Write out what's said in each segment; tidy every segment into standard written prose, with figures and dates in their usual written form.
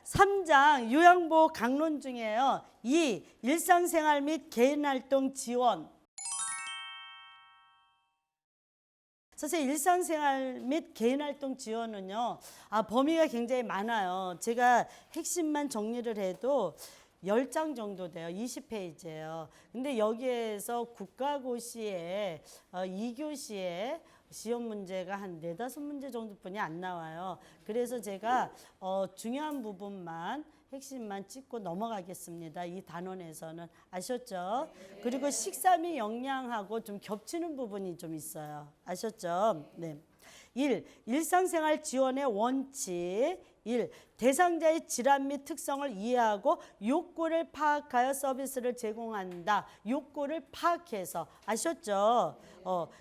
3장 요양보호 강론 중에요. 2. 일상생활 및 개인활동 지원. 선생님, 일상생활 및 개인활동 지원은요, 범위가 굉장히 많아요. 제가 핵심만 정리를 해도 10장 정도 돼요. 20페이지예요. 근데 여기에서 국가고시에 2교시에 시험 문제가 한 4-5문제 정도뿐이 안 나와요. 그래서 제가 중요한 부분만 핵심만 찍고 넘어가겠습니다. 이 단원에서는. 아셨죠? 그리고 식사 및 영양하고 좀 겹치는 부분이 좀 있어요. 아셨죠? 네. 1. 일상생활 지원의 원칙. 1. 대상자의 질환 및 특성을 이해하고 욕구를 파악하여 서비스를 제공한다. 욕구를 파악해서. 아셨죠?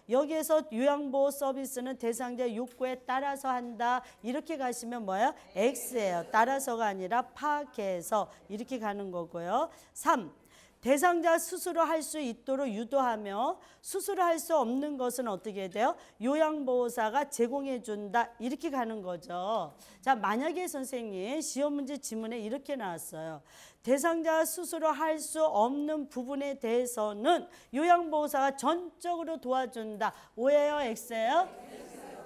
여기에서 요양보호 서비스는 대상자의 욕구에 따라서 한다. 이렇게 가시면 뭐예요? X예요. 따라서가 아니라 파악해서 이렇게 가는 거고요. 3. 대상자 스스로 할 수 있도록 유도하며 스스로 할 수 없는 것은 어떻게 돼요? 요양보호사가 제공해 준다. 이렇게 가는 거죠. 자, 만약에 선생님 시험 문제 지문에 이렇게 나왔어요. 대상자가 스스로 할 수 없는 부분에 대해서는 요양보호사가 전적으로 도와준다. O예요? X예요?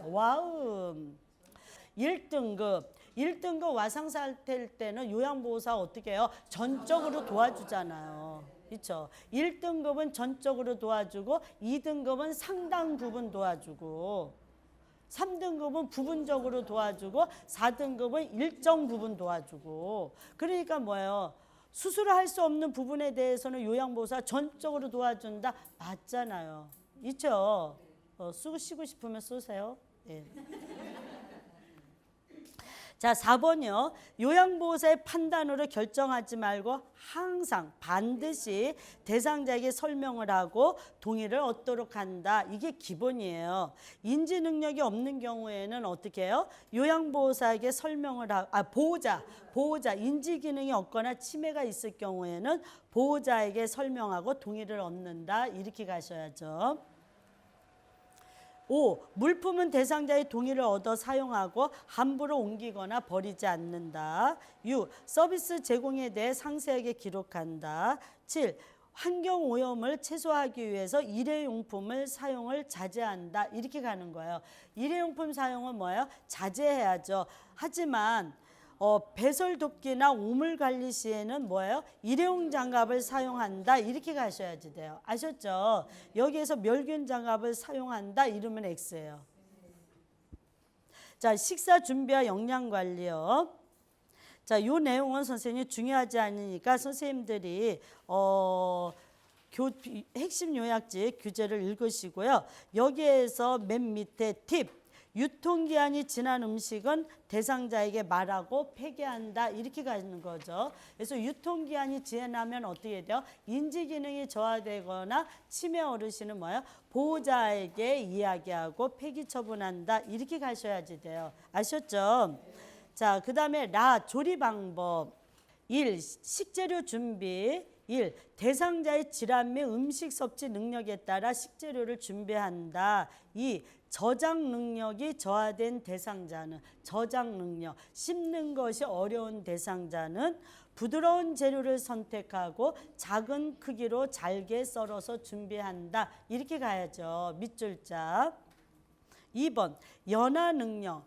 와우. 1등급. 1등급 와상 상태일 때는 요양보호사 어떻게 해요? 전적으로 도와주잖아요. 그렇죠? 1등급은 전적으로 도와주고 2등급은 상당 부분 도와주고 3등급은 부분적으로 도와주고 4등급은 일정 부분 도와주고 그러니까 뭐예요? 스스로 할 수 없는 부분에 대해서는 요양보호사 전적으로 도와준다. 맞잖아요. 있죠? 쓰고 싶으면 쓰세요. 예. 자, 4번이요. 요양보호사의 판단으로 결정하지 말고 항상 반드시 대상자에게 설명을 하고 동의를 얻도록 한다. 이게 기본이에요. 인지 능력이 없는 경우에는 어떻게 해요? 요양보호사에게 설명을 보호자 인지 기능이 없거나 치매가 있을 경우에는 보호자에게 설명하고 동의를 얻는다. 이렇게 가셔야죠. 5. 물품은 대상자의 동의를 얻어 사용하고 함부로 옮기거나 버리지 않는다. 6. 서비스 제공에 대해 상세하게 기록한다. 7. 환경오염을 최소화하기 위해서 일회용품을 사용을 자제한다. 이렇게 가는 거예요. 일회용품 사용은 뭐예요? 자제해야죠. 하지만 배설도끼나 우물관리 시에는 뭐예요? 일회용 장갑을 사용한다. 이렇게 가셔야지 돼요. 아셨죠? 여기에서 멸균 장갑을 사용한다. 이러면 X예요. 자, 식사 준비와 영양 관리요. 자, 요 내용은 선생님이 중요하지 않으니까 선생님들이 핵심 요약지 규제를 읽으시고요. 여기에서 맨 밑에 팁. 유통기한이 지난 음식은 대상자에게 말하고 폐기한다. 이렇게 가는 거죠. 그래서 유통기한이 지나면 어떻게 돼요? 인지기능이 저하되거나 치매 어르신은 뭐예요? 보호자에게 이야기하고 폐기 처분한다. 이렇게 가셔야지 돼요. 아셨죠? 자, 그 다음에 조리 방법. 1. 식재료 준비. 1. 대상자의 질환 및 음식 섭취 능력에 따라 식재료를 준비한다. 2. 저장 능력이 저하된 대상자는 저장 능력, 씹는 것이 어려운 대상자는 부드러운 재료를 선택하고 작은 크기로 잘게 썰어서 준비한다. 이렇게 가야죠. 밑줄자. 2번 연화 능력.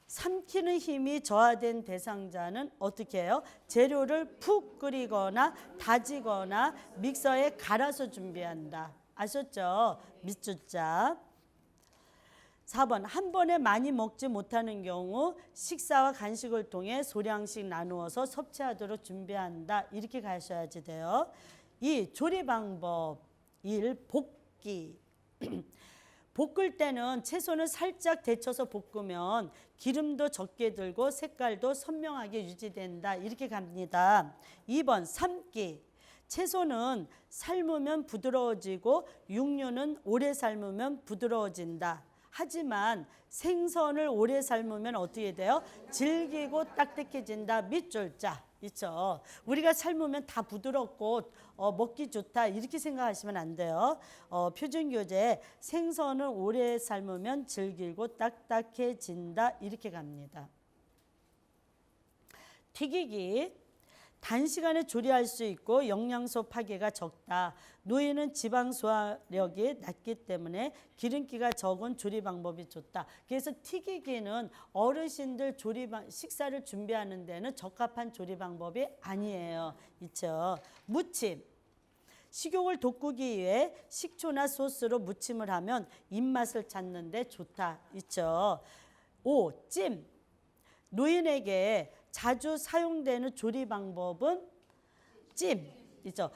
삼키는 힘이 저하된 대상자는 어떻게 해요? 재료를 푹 끓이거나 다지거나 믹서에 갈아서 준비한다. 아셨죠? 밑줄자. 4번 한 번에 많이 먹지 못하는 경우 식사와 간식을 통해 소량씩 나누어서 섭취하도록 준비한다. 이렇게 가셔야지 돼요. 2. 조리 방법. 1. 볶기. 볶을 때는 채소는 살짝 데쳐서 볶으면 기름도 적게 들고 색깔도 선명하게 유지된다. 이렇게 갑니다. 2번 삶기. 채소는 삶으면 부드러워지고 육류는 오래 삶으면 부드러워진다. 하지만 생선을 오래 삶으면 어떻게 돼요? 질기고 딱딱해진다. 밑줄자. 있죠. 우리가 삶으면 다 부드럽고 먹기 좋다. 이렇게 생각하시면 안 돼요. 표준교재 생선을 오래 삶으면 질기고 딱딱해진다. 이렇게 갑니다. 튀기기. 단시간에 조리할 수 있고 영양소 파괴가 적다. 노인은 지방 소화력이 낮기 때문에 기름기가 적은 조리 방법이 좋다. 그래서 튀기기는 어르신들 식사를 준비하는 데는 적합한 조리 방법이 아니에요. 있죠. 무침. 식욕을 돋구기 위해 식초나 소스로 무침을 하면 입맛을 찾는 데 좋다. 있죠. 5. 찜. 노인에게 자주 사용되는 조리 방법은 찜. 있죠.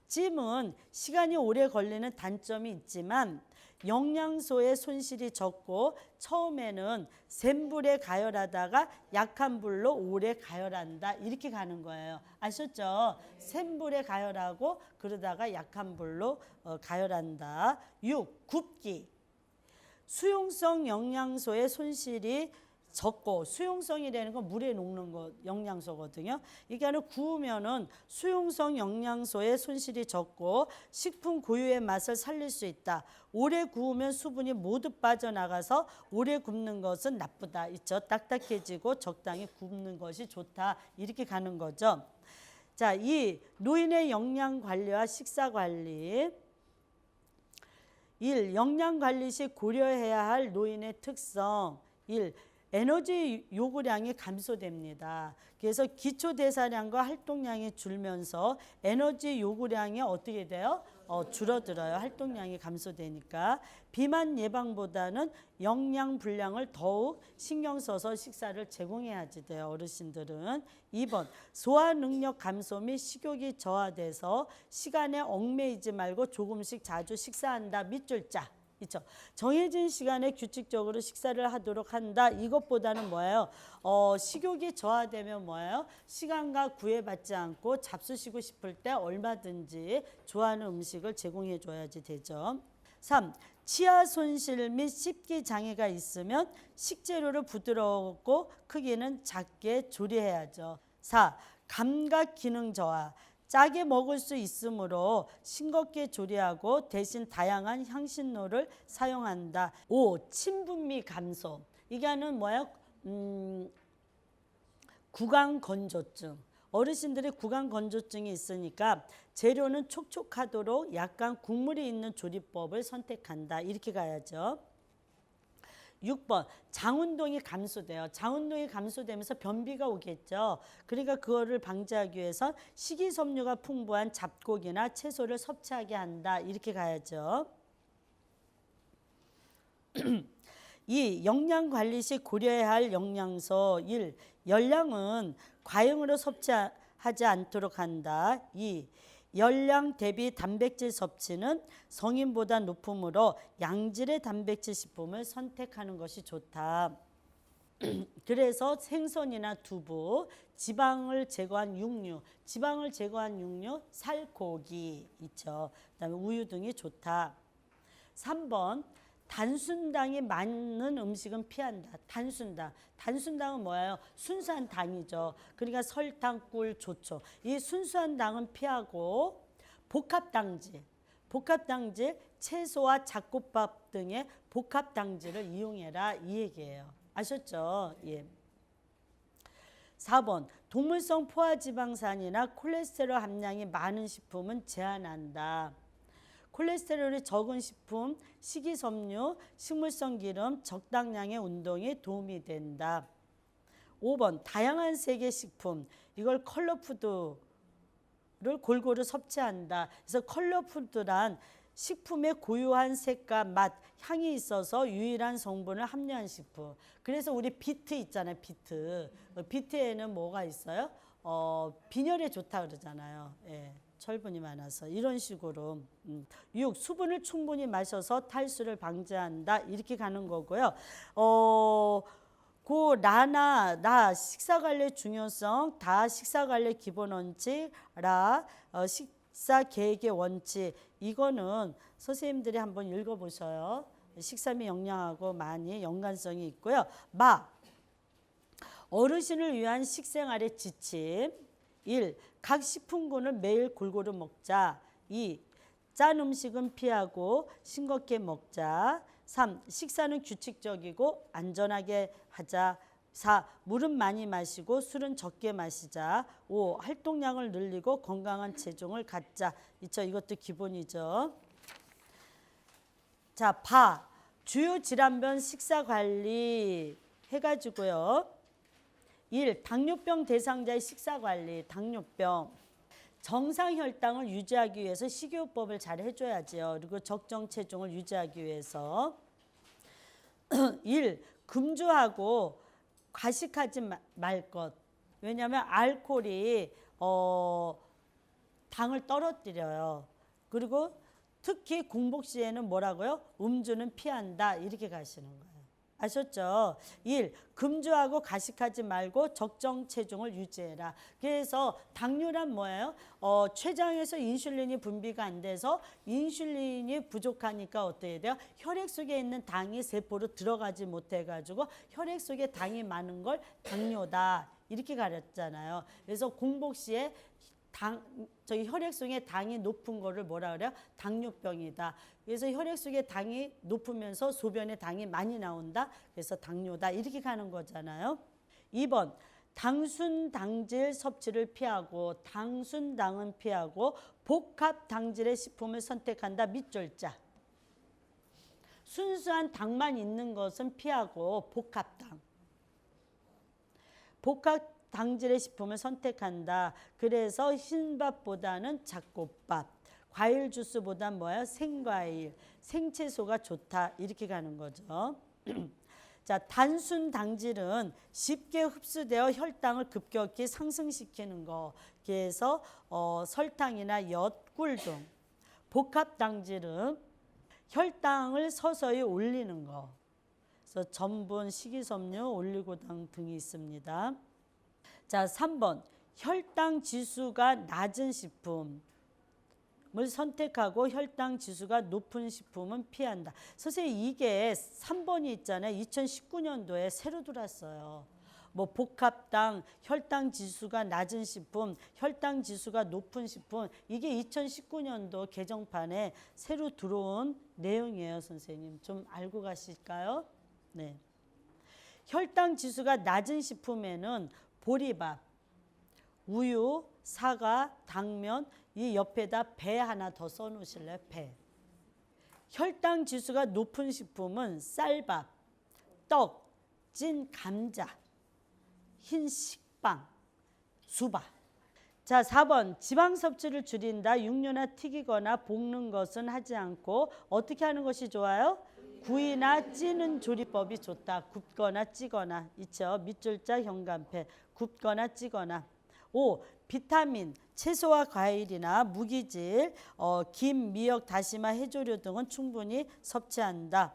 찜은 시간이 오래 걸리는 단점이 있지만 영양소의 손실이 적고 처음에는 센 불에 가열하다가 약한 불로 오래 가열한다. 이렇게 가는 거예요. 아셨죠? 센 불에 가열하고 그러다가 약한 불로 가열한다. 6. 굽기. 수용성 영양소의 손실이 적고, 수용성이라는 건 물에 녹는 거 영양소거든요. 이게 구우면은 수용성 영양소의 손실이 적고 식품 고유의 맛을 살릴 수 있다. 오래 구우면 수분이 모두 빠져나가서 오래 굽는 것은 나쁘다. 있죠. 딱딱해지고 적당히 굽는 것이 좋다. 이렇게 가는 거죠. 자, 이 노인의 영양 관리와 식사 관리. 1. 영양 관리 시 고려해야 할 노인의 특성. 1. 에너지 요구량이 감소됩니다. 그래서 기초대사량과 활동량이 줄면서 에너지 요구량이 어떻게 돼요? 줄어들어요. 활동량이 감소되니까. 비만 예방보다는 영양 불량을 더욱 신경 써서 식사를 제공해야지 돼요. 어르신들은. 2번, 소화 능력 감소 및 식욕이 저하돼서 시간에 얽매이지 말고 조금씩 자주 식사한다. 밑줄 짜. 있죠. 정해진 시간에 규칙적으로 식사를 하도록 한다. 이것보다는 뭐예요? 식욕이 저하되면 뭐예요? 시간과 구애받지 않고 잡수시고 싶을 때 얼마든지 좋아하는 음식을 제공해 줘야지 되죠. 3. 치아 손실 및 씹기 장애가 있으면 식재료를 부드럽고 크기는 작게 조리해야죠. 4. 감각 기능 저하. 짜게 먹을 수 있으므로 싱겁게 조리하고 대신 다양한 향신료를 사용한다. 5. 침분미 감소. 이게는 뭐예요? 구강 건조증. 어르신들이 구강 건조증이 있으니까 재료는 촉촉하도록 약간 국물이 있는 조리법을 선택한다. 이렇게 가야죠. 6번, 장운동이 감소돼요. 장운동이 감소되면서 변비가 오겠죠. 그러니까 그거를 방지하기 위해서 식이섬유가 풍부한 잡곡이나 채소를 섭취하게 한다. 이렇게 가야죠. 2. 영양관리 시 고려해야 할 영양소. 1. 열량은 과용으로 섭취하지 않도록 한다. 2. 열량 대비 단백질 섭취는 성인보다 높으므로 양질의 단백질 식품을 선택하는 것이 좋다. 그래서 생선이나 두부, 지방을 제거한 육류, 살코기 있죠. 그다음에 우유 등이 좋다. 3번, 단순당이 많은 음식은 피한다. 단순당은 뭐예요? 순수한 당이죠. 그러니까 설탕, 꿀, 조초. 이 순수한 당은 피하고 복합당질, 채소와 잡곡밥 등의 복합당질을 이용해라. 이 얘기예요. 아셨죠? 예. 4번, 동물성 포화지방산이나 콜레스테롤 함량이 많은 식품은 제한한다. 콜레스테롤이 적은 식품, 식이섬유, 식물성 기름, 적당량의 운동이 도움이 된다. 5번, 다양한 색의 식품, 이걸 컬러푸드를 골고루 섭취한다. 그래서 컬러푸드란 식품의 고유한 색과 맛, 향이 있어서 유일한 성분을 함유한 식품. 그래서 우리 비트 있잖아요. 비트에는 뭐가 있어요? 빈혈에 좋다 그러잖아요. 예. 철분이 많아서 이런 식으로. 6. 수분을 충분히 마셔서 탈수를 방지한다. 이렇게 가는 거고요. 나 식사관리 중요성, 다 식사관리 기본 원칙, 식사 계획의 원칙. 이거는 선생님들이 한번 읽어보셔요. 식사 및 영양하고 많이 연관성이 있고요. 어르신을 위한 식생활의 지침. 1. 각 식품군을 매일 골고루 먹자. 2. 짠 음식은 피하고 싱겁게 먹자. 3. 식사는 규칙적이고 안전하게 하자. 4. 물은 많이 마시고 술은 적게 마시자. 5. 활동량을 늘리고 건강한 체중을 갖자. 있죠? 이것도 기본이죠. 자, 바. 주요 질환별 식사 관리 해가지고요. 1. 당뇨병 대상자의 식사 관리. 당뇨병. 정상 혈당을 유지하기 위해서 식이요법을 잘 해줘야지요. 그리고 적정 체중을 유지하기 위해서. 1. 금주하고 과식하지 말 것. 왜냐하면 알코올이 당을 떨어뜨려요. 그리고 특히 공복 시에는 뭐라고요? 음주는 피한다. 이렇게 가시는 거예요. 아셨죠? 1. 금주하고 과식하지 말고 적정 체중을 유지해라. 그래서 당뇨란 뭐예요? 췌장에서 인슐린이 분비가 안 돼서 인슐린이 부족하니까 어떻게 돼요? 혈액 속에 있는 당이 세포로 들어가지 못해가지고 혈액 속에 당이 많은 걸 당뇨다. 이렇게 가렸잖아요. 그래서 공복 시에 저희 혈액 속에 당이 높은 거를 뭐라 그래요? 당뇨병이다. 그래서 혈액 속에 당이 높으면서 소변에 당이 많이 나온다. 그래서 당뇨다. 이렇게 가는 거잖아요. 2번. 당순당질 섭취를 피하고 당순당은 피하고 복합당질의 식품을 선택한다. 밑줄자. 순수한 당만 있는 것은 피하고 복합당. 복합당질의 식품을 선택한다. 그래서 흰밥보다는 잡곡밥, 과일 주스보단 뭐야? 생과일, 생채소가 좋다. 이렇게 가는 거죠. 자, 단순 당질은 쉽게 흡수되어 혈당을 급격히 상승시키는 거. 그래서 설탕이나 엿, 꿀 등. 복합 당질은 혈당을 서서히 올리는 거. 그래서 전분, 식이섬유, 올리고당 등이 있습니다. 자, 3번. 혈당 지수가 낮은 식품을 선택하고 혈당 지수가 높은 식품은 피한다. 선생님, 이게 3번이 있잖아요. 2019년도에 새로 들어왔어요. 뭐 복합당, 혈당 지수가 낮은 식품, 혈당 지수가 높은 식품, 이게 2019년도 개정판에 새로 들어온 내용이에요. 선생님, 좀 알고 가실까요? 네. 혈당 지수가 낮은 식품에는 보리밥, 우유, 사과, 당면, 이 옆에다 배 하나 더 써놓으실래요? 배. 혈당 지수가 높은 식품은 쌀밥, 떡, 찐 감자, 흰 식빵, 수박. 자, 4번. 지방 섭취를 줄인다. 육류나 튀기거나 볶는 것은 하지 않고 어떻게 하는 것이 좋아요? 구이나 찌는 조리법이 좋다. 굽거나 찌거나. 있죠. 밑줄자 현관패. 굽거나 찌거나. 5. 비타민, 채소와 과일이나 무기질, 김, 미역, 다시마, 해조류 등은 충분히 섭취한다.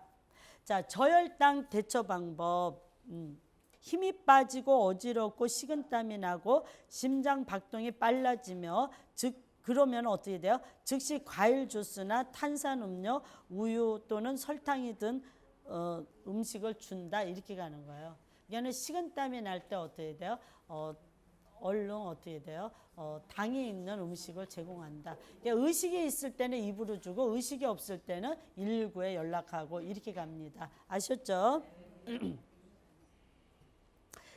자, 저혈당 대처 방법. 힘이 빠지고 어지럽고 식은땀이 나고 심장 박동이 빨라지며 그러면 어떻게 돼요? 즉시 과일 주스나 탄산음료, 우유 또는 설탕이 든 음식을 준다. 이렇게 가는 거예요. 이거는 식은땀이 날 때 어떻게 돼요? 얼른 어떻게 돼요? 당이 있는 음식을 제공한다. 그러니까 의식이 있을 때는 입으로 주고 의식이 없을 때는 119에 연락하고 이렇게 갑니다. 아셨죠?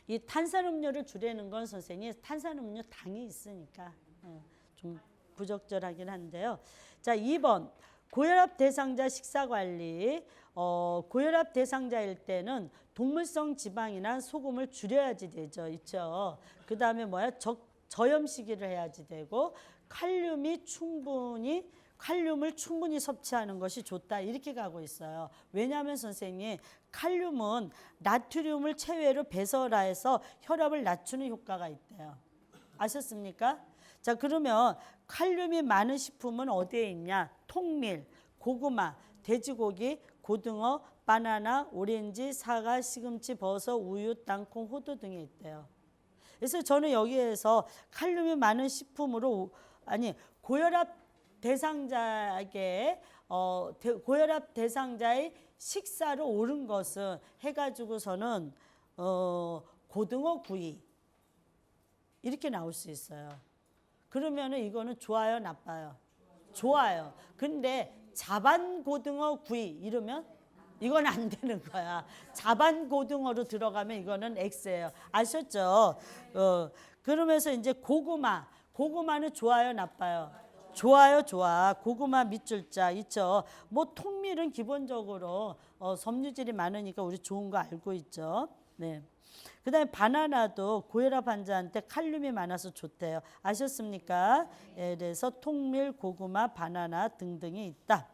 이 탄산음료를 줄이는 건 선생님 탄산음료 당이 있으니까 좀 부적절하긴 한데요. 자, 2번 고혈압 대상자 식사관리. 고혈압 대상자일 때는 동물성 지방이나 소금을 줄여야지 되죠. 있죠. 그 다음에 뭐야? 저염식이를 해야지 되고 칼륨을 충분히 섭취하는 것이 좋다. 이렇게 가고 있어요. 왜냐하면 선생님 칼륨은 나트륨을 체외로 배설해서 혈압을 낮추는 효과가 있대요. 아셨습니까? 자, 그러면 칼륨이 많은 식품은 어디에 있냐? 통밀, 고구마, 돼지고기, 고등어, 바나나, 오렌지, 사과, 시금치, 버섯, 우유, 땅콩, 호두 등이 있대요. 그래서 저는 여기에서 칼륨이 많은 식품으로 고혈압 대상자에게 고혈압 대상자의 식사로 옳은 것은 해가지고서는 고등어 구이 이렇게 나올 수 있어요. 그러면은 이거는 좋아요, 나빠요? 좋아요. 근데 자반 고등어 구이 이러면 이건 안 되는 거야. 자반고등어로 들어가면 이거는 X예요. 아셨죠? 그러면서 이제 고구마. 고구마는 좋아요, 나빠요? 좋아요, 좋아. 고구마 밑줄자 있죠. 뭐 통밀은 기본적으로 섬유질이 많으니까 우리 좋은 거 알고 있죠. 네. 그다음에 바나나도 고혈압 환자한테 칼륨이 많아서 좋대요. 아셨습니까? 예, 그래서 통밀, 고구마, 바나나 등등이 있다.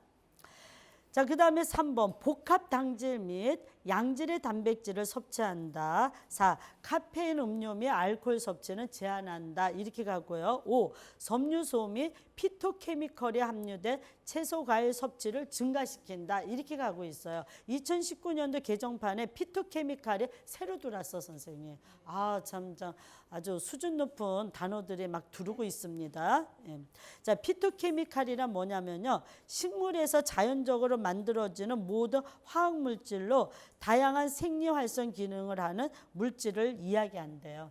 자, 그 다음에 3번 복합 당질 및 양질의 단백질을 섭취한다. 4. 카페인 음료 및 알코올 섭취는 제한한다. 이렇게 가고요. 5. 섬유소 및 피토케미컬이 함유된 채소 과일 섭취를 증가시킨다. 이렇게 가고 있어요. 2019년도 개정판에 피토케미칼이 새로 들어왔어, 선생님. 참 아주 수준 높은 단어들이 막 두르고 있습니다. 예. 자, 피토케미칼이란 뭐냐면요. 식물에서 자연적으로 만들어지는 모든 화학 물질로 다양한 생리 활성 기능을 하는 물질을 이야기한대요.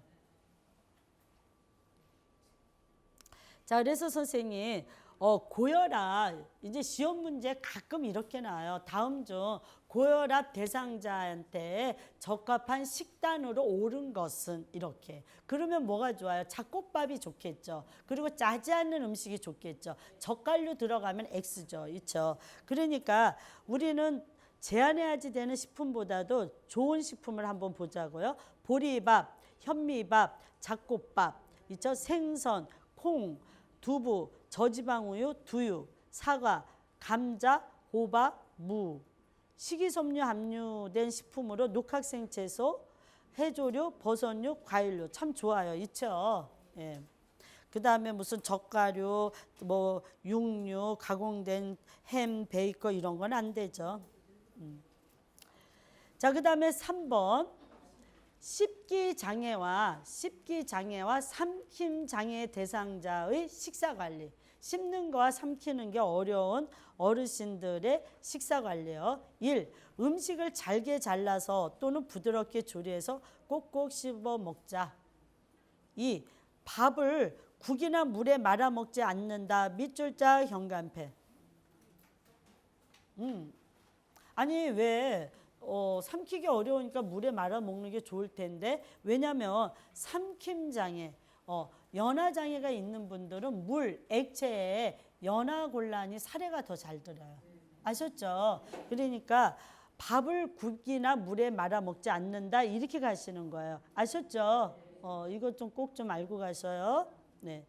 자, 그래서 선생님 고혈압 이제 시험 문제 가끔 이렇게 나와요. 다음 중 고혈압 대상자한테 적합한 식단으로 옳은 것은 이렇게. 그러면 뭐가 좋아요? 잡곡밥이 좋겠죠. 그리고 짜지 않는 음식이 좋겠죠. 젓갈류 들어가면 X죠. 그렇죠? 그러니까 우리는 제한해야지 되는 식품보다도 좋은 식품을 한번 보자고요. 보리밥, 현미밥, 잡곡밥, 있죠? 생선, 콩, 두부, 저지방우유, 두유, 사과, 감자, 호박, 무, 식이섬유 함유된 식품으로 녹합생채소, 해조류, 버섯류, 과일류 참 좋아요. 있죠? 예. 그 다음에 무슨 젓가류, 뭐 육류, 가공된 햄, 베이컨 이런 건 안 되죠. 자, 그 다음에 3번 씹기장애와 삼킴장애 대상자의 식사관리. 씹는 거와 삼키는 게 어려운 어르신들의 식사관리요. 1. 음식을 잘게 잘라서 또는 부드럽게 조리해서 꼭꼭 씹어 먹자. 2. 밥을 국이나 물에 말아 먹지 않는다. 밑줄자 현관패. 아니 왜 삼키기 어려우니까 물에 말아 먹는 게 좋을 텐데, 왜냐하면 삼킴장애, 연화장애가 있는 분들은 물, 액체에 연화곤란이 사례가 더 잘 들어요. 아셨죠? 그러니까 밥을 국이나 물에 말아 먹지 않는다 이렇게 가시는 거예요. 아셨죠? 이것 좀 꼭 좀 알고 가셔요. 네.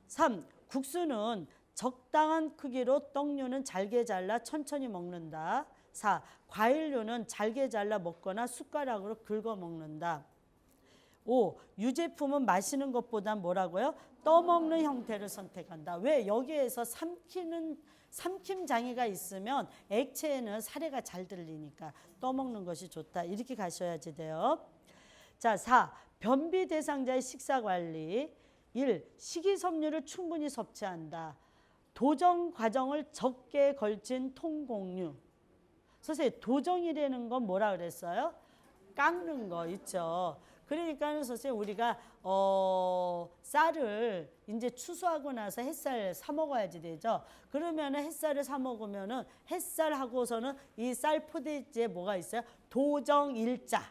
3. 국수는 적당한 크기로 떡류는 잘게 잘라 천천히 먹는다. 4. 과일류는 잘게 잘라 먹거나 숟가락으로 긁어 먹는다. 5. 유제품은 마시는 것보단 뭐라고요? 떠먹는 형태를 선택한다. 왜? 여기에서 삼킴 장애가 있으면 액체에는 사례가 잘 들리니까 떠먹는 것이 좋다. 이렇게 가셔야지 돼요. 자, 4. 변비 대상자의 식사관리. 1. 식이섬유를 충분히 섭취한다. 도정 과정을 적게 걸친 통곡류. 선생님, 도정이라는 건 뭐라 그랬어요? 깎는 거 있죠. 그러니까 선생님 우리가 쌀을 이제 추수하고 나서 햇살 사 먹어야지 되죠. 그러면은 햇살을 사 먹으면은 햇살하고서는 이 쌀 포대지에 뭐가 있어요? 도정일자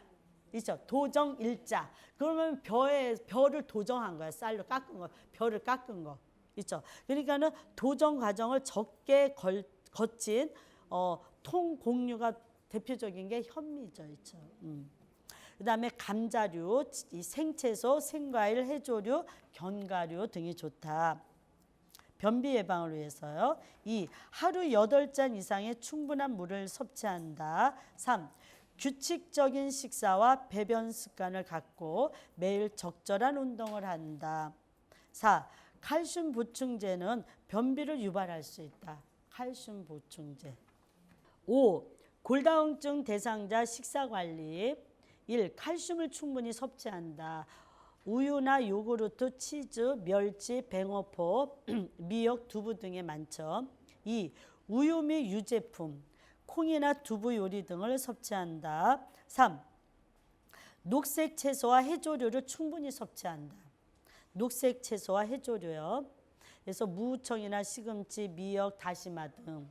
있죠. 도정일자. 그러면 벼를 도정한 거야. 쌀로 깎은 거, 벼를 깎은 거 있죠. 그러니까는 도정 과정을 적게 거친 통곡류가 대표적인 게 현미죠. 있죠. 그 다음에 감자류, 이 생채소, 생과일, 해조류, 견과류 등이 좋다. 변비 예방을 위해서요. 2. 하루 8잔 이상의 충분한 물을 섭취한다. 3. 규칙적인 식사와 배변 습관을 갖고 매일 적절한 운동을 한다. 4. 칼슘 보충제는 변비를 유발할 수 있다. 칼슘 보충제. 5. 골다공증 대상자 식사관리. 1. 칼슘을 충분히 섭취한다. 우유나 요구르트, 치즈, 멸치, 뱅어포, 미역, 두부 등에 많죠. 2. 우유 및 유제품, 콩이나 두부 요리 등을 섭취한다. 3. 녹색 채소와 해조류를 충분히 섭취한다. 녹색 채소와 해조류요. 그래서 무청이나 시금치, 미역, 다시마 등.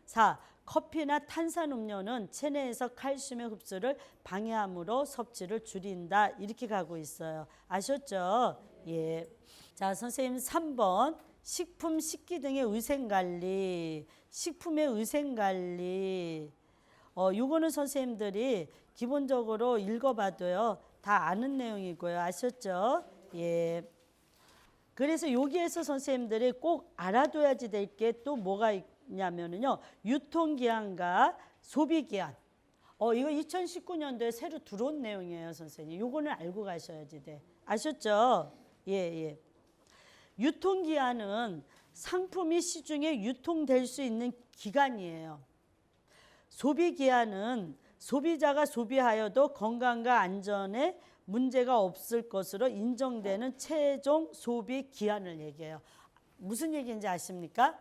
4. 커피나 탄산음료는 체내에서 칼슘의 흡수를 방해함으로 섭취를 줄인다. 이렇게 가고 있어요. 아셨죠? 예. 자, 선생님 3번. 식품, 식기 등의 위생관리. 식품의 위생관리. 요거는 선생님들이 기본적으로 읽어봐도요. 다 아는 내용이고요. 아셨죠? 예. 그래서 여기에서 선생님들이 꼭 알아둬야지 될 게 또 뭐가 있냐면요. 유통기한과 소비기한. 이거 2019년도에 새로 들어온 내용이에요, 선생님. 요거는 알고 가셔야지 돼. 아셨죠? 예, 예. 유통기한은 상품이 시중에 유통될 수 있는 기간이에요. 소비기한은 소비자가 소비하여도 건강과 안전에 문제가 없을 것으로 인정되는 최종 소비 기한을 얘기해요. 무슨 얘기인지 아십니까?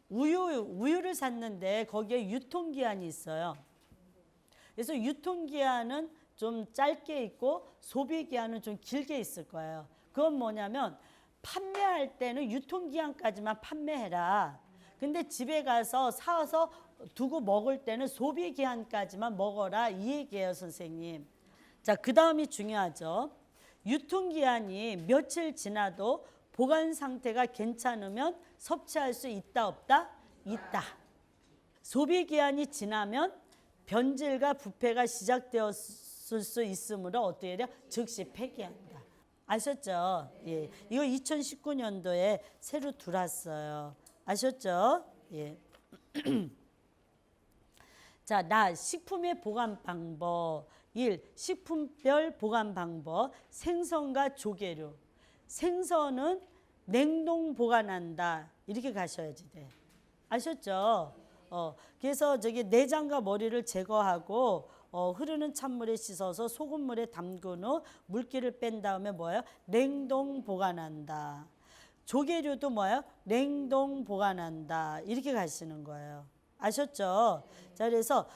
우유를 샀는데 거기에 유통기한이 있어요. 그래서 유통기한은 좀 짧게 있고 소비기한은 좀 길게 있을 거예요. 그건 뭐냐면 판매할 때는 유통기한까지만 판매해라. 근데 집에 가서 사서 두고 먹을 때는 소비기한까지만 먹어라. 이 얘기예요, 선생님. 자, 그 다음이 중요하죠. 유통기한이 며칠 지나도 보관 상태가 괜찮으면 섭취할 수 있다, 없다? 있다. 소비기한이 지나면 변질과 부패가 시작되었을 수 있으므로 어떻게 해야 돼요? 즉시 폐기한다. 아셨죠? 예. 이거 2019년도에 새로 들어왔어요. 아셨죠? 예. 자, 식품의 보관 방법. 1. 식품별 보관 방법. 생선과 조개류. 생선은 냉동 보관한다. 이렇게 가셔야지 돼. 아셨죠? 그래서 저기 내장과 머리를 제거하고 흐르는 찬물에 씻어서 소금물에 담근 후 물기를 뺀 다음에 뭐예요? 냉동 보관한다. 조개류도 뭐예요? 냉동 보관한다. 이렇게 가시는 거예요. 아셨죠? 자, 그래서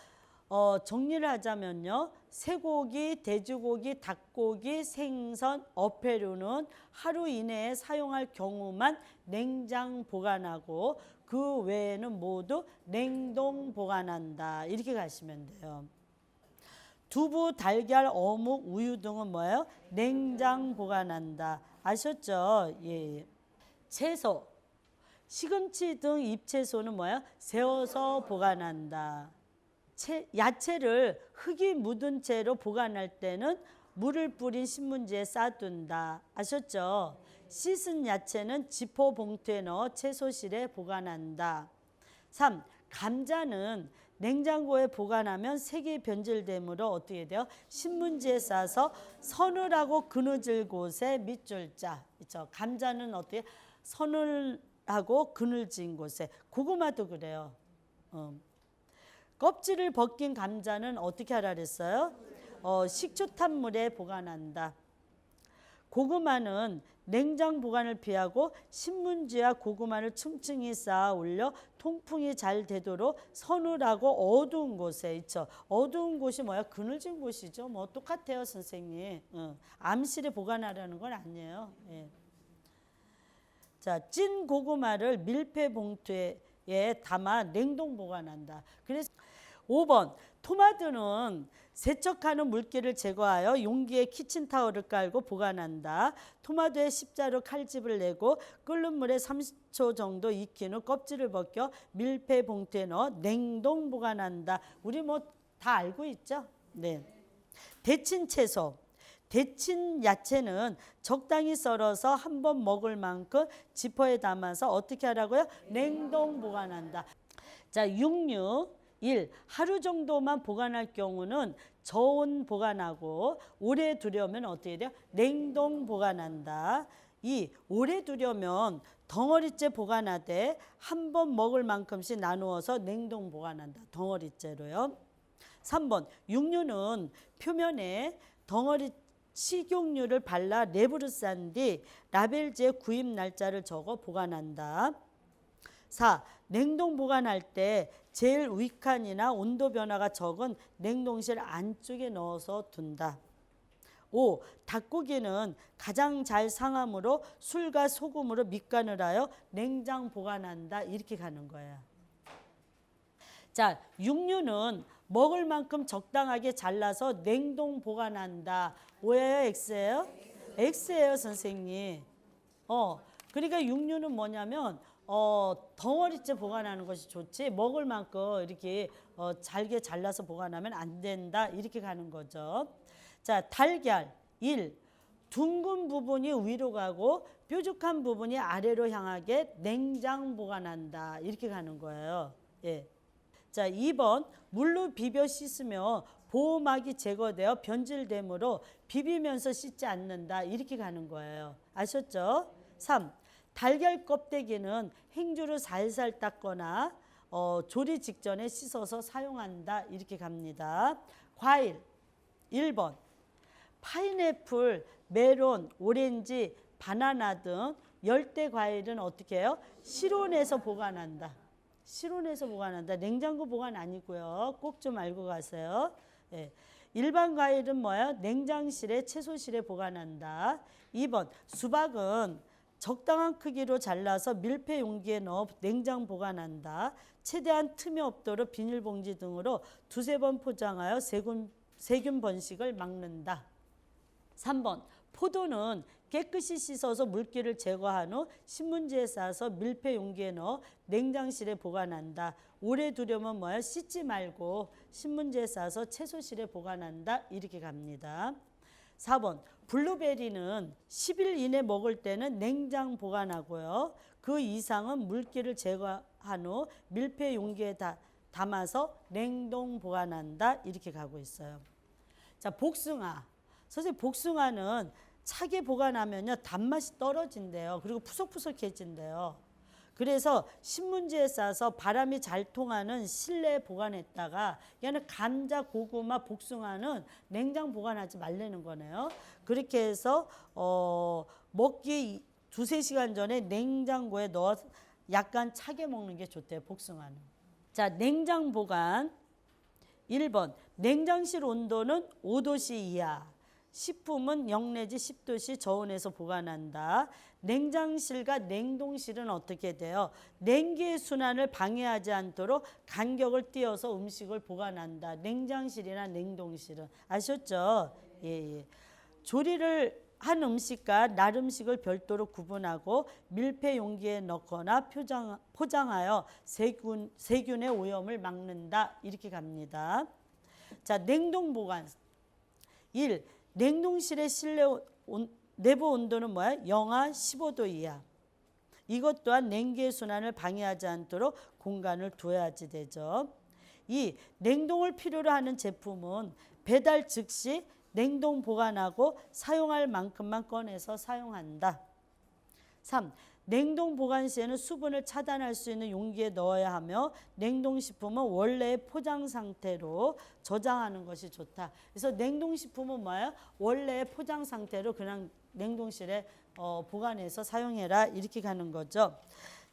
정리를 하자면요. 쇠고기, 돼지고기, 닭고기, 생선, 어패류는 하루 이내에 사용할 경우만 냉장 보관하고 그 외에는 모두 냉동 보관한다. 이렇게 가시면 돼요. 두부, 달걀, 어묵, 우유 등은 뭐예요? 냉장 보관한다. 아셨죠? 예. 채소, 시금치 등 잎채소는 뭐예요? 세워서 보관한다. 야채를 흙이 묻은 채로 보관할 때는 물을 뿌린 신문지에 싸둔다. 아셨죠? 씻은 야채는 지퍼 봉투에 넣어 채소실에 보관한다. 3. 감자는 냉장고에 보관하면 색이 변질되므로 어떻게 돼요? 신문지에 싸서 서늘하고 그늘질 곳에 밑줄 짜. 그렇죠? 감자는 어떻게? 서늘하고 그늘진 곳에. 고구마도 그래요. 껍질을 벗긴 감자는 어떻게 하라 그랬어요? 식초탄물에 보관한다. 고구마는 냉장 보관을 피하고 신문지와 고구마를 층층이 쌓아 올려 통풍이 잘 되도록 서늘하고 어두운 곳에 있죠. 어두운 곳이 뭐야? 그늘진 곳이죠. 뭐 똑같아요, 선생님. 암실에 보관하라는 건 아니에요. 예. 자, 찐 고구마를 밀폐 봉투에 담아 냉동 보관한다. 그래서 5번 토마토는 세척하는 물기를 제거하여 용기에 키친타올을 깔고 보관한다. 토마토에 십자로 칼집을 내고 끓는 물에 30초 정도 익힌 후 껍질을 벗겨 밀폐 봉투에 넣어 냉동 보관한다. 우리 뭐 다 알고 있죠? 네. 데친 채소. 데친 야채는 적당히 썰어서 한 번 먹을 만큼 지퍼에 담아서 어떻게 하라고요? 냉동 보관한다. 자, 육류. 1. 하루 정도만 보관할 경우는 저온 보관하고 오래 두려면 어떻게 돼요? 냉동 보관한다. 2. 오래 두려면 덩어리째 보관하되 한 번 먹을 만큼씩 나누어서 냉동 보관한다. 덩어리째로요. 3번 육류는 표면에 덩어리 식용유를 발라 랩으로 싼 뒤 라벨지에 구입 날짜를 적어 보관한다. 4. 냉동 보관할 때 제일 윗칸이나 온도 변화가 적은 냉동실 안쪽에 넣어서 둔다. 5. 닭고기는 가장 잘 상함으로 술과 소금으로 밑간을 하여 냉장 보관한다. 이렇게 가는 거예요. 자, 육류는 먹을 만큼 적당하게 잘라서 냉동 보관한다. O예요, X예요? X예요, 선생님. 그러니까 육류는 뭐냐면 덩어리째 보관하는 것이 좋지 먹을 만큼 이렇게 잘게 잘라서 보관하면 안 된다. 이렇게 가는 거죠. 자, 달걀 1. 둥근 부분이 위로 가고 뾰족한 부분이 아래로 향하게 냉장 보관한다. 이렇게 가는 거예요. 예. 자, 2번 물로 비벼 씻으며 보호막이 제거되어 변질되므로 비비면서 씻지 않는다. 이렇게 가는 거예요. 아셨죠? 3. 달걀 껍데기는 행주로 살살 닦거나 조리 직전에 씻어서 사용한다. 이렇게 갑니다. 과일 1번 파인애플, 메론, 오렌지, 바나나 등 열대 과일은 어떻게 해요? 실온에서 보관한다. 실온에서 보관한다. 냉장고 보관 아니고요. 꼭 좀 알고 가세요. 예. 일반 과일은 뭐예요? 냉장실에 채소실에 보관한다. 2번 수박은 적당한 크기로 잘라서 밀폐 용기에 넣어 냉장 보관한다. 최대한 틈이 없도록 비닐봉지 등으로 두세 번 포장하여 세균 번식을 막는다. 3번 포도는 깨끗이 씻어서 물기를 제거한 후 신문지에 싸서 밀폐 용기에 넣어 냉장실에 보관한다. 오래 두려면 뭐야? 씻지 말고 신문지에 싸서 채소실에 보관한다. 이렇게 갑니다. 4번 블루베리는 10일 이내 먹을 때는 냉장 보관하고요. 그 이상은 물기를 제거한 후 밀폐 용기에 담아서 냉동 보관한다. 이렇게 가고 있어요. 자, 복숭아. 선생님 복숭아는 차게 보관하면요 단맛이 떨어진대요. 그리고 푸석푸석해진대요. 그래서 신문지에 싸서 바람이 잘 통하는 실내에 보관했다가 얘는 감자, 고구마, 복숭아는 냉장 보관하지 말라는 거네요. 그렇게 해서 먹기 2-3시간 전에 냉장고에 넣어 약간 차게 먹는 게 좋대요. 복숭아는. 자, 냉장 보관 1번 냉장실 온도는 5도씨 이하. 식품은 0 내지 10도씨 저온에서 보관한다. 냉장실과 냉동실은 어떻게 돼요? 냉기의 순환을 방해하지 않도록 간격을 띄어서 음식을 보관한다. 냉장실이나 냉동실은. 아셨죠? 예. 조리를 한 음식과 날 음식을 별도로 구분하고 밀폐 용기에 넣거나 포장하여 세균의 오염을 막는다. 이렇게 갑니다. 자, 냉동 보관 1. 냉동실의 실내 내부 온도는 뭐야? 영하 15도 이하. 이것 또한 냉기의 순환을 방해하지 않도록 공간을 두어야지 되죠. 2. 냉동을 필요로 하는 제품은 배달 즉시 냉동 보관하고 사용할 만큼만 꺼내서 사용한다. 3. 냉동 보관 시에는 수분을 차단할 수 있는 용기에 넣어야 하며 냉동식품은 원래의 포장 상태로 저장하는 것이 좋다. 그래서 냉동식품은 뭐예요? 원래의 포장 상태로 그냥 냉동실에 보관해서 사용해라. 이렇게 가는 거죠.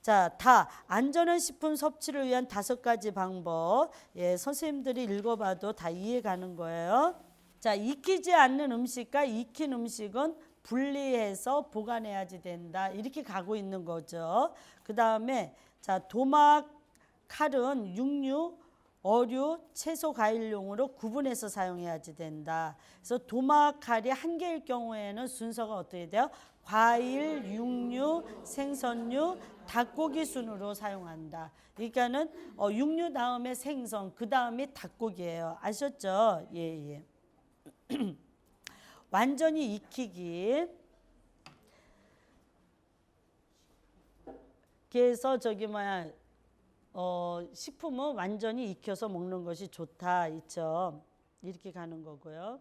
자, 다 안전한 식품 섭취를 위한 5가지 방법. 예, 선생님들이 읽어봐도 다 이해가는 거예요. 자, 익히지 않는 음식과 익힌 음식은 분리해서 보관해야지 된다. 이렇게 가고 있는 거죠. 그 다음에 자, 도막 칼은 육류, 어류, 채소, 과일용으로 구분해서 사용해야지 된다. 그래서 도막 칼이 한 개일 경우에는 순서가 어떻게 돼요? 과일, 육류, 생선류, 닭고기 순으로 사용한다. 그러니까는 육류 다음에 생선, 그 다음에 닭고기예요. 아셨죠? 예. 완전히 익히기. 그래서 식품은 완전히 익혀서 먹는 것이 좋다. 있죠. 이렇게 가는 거고요.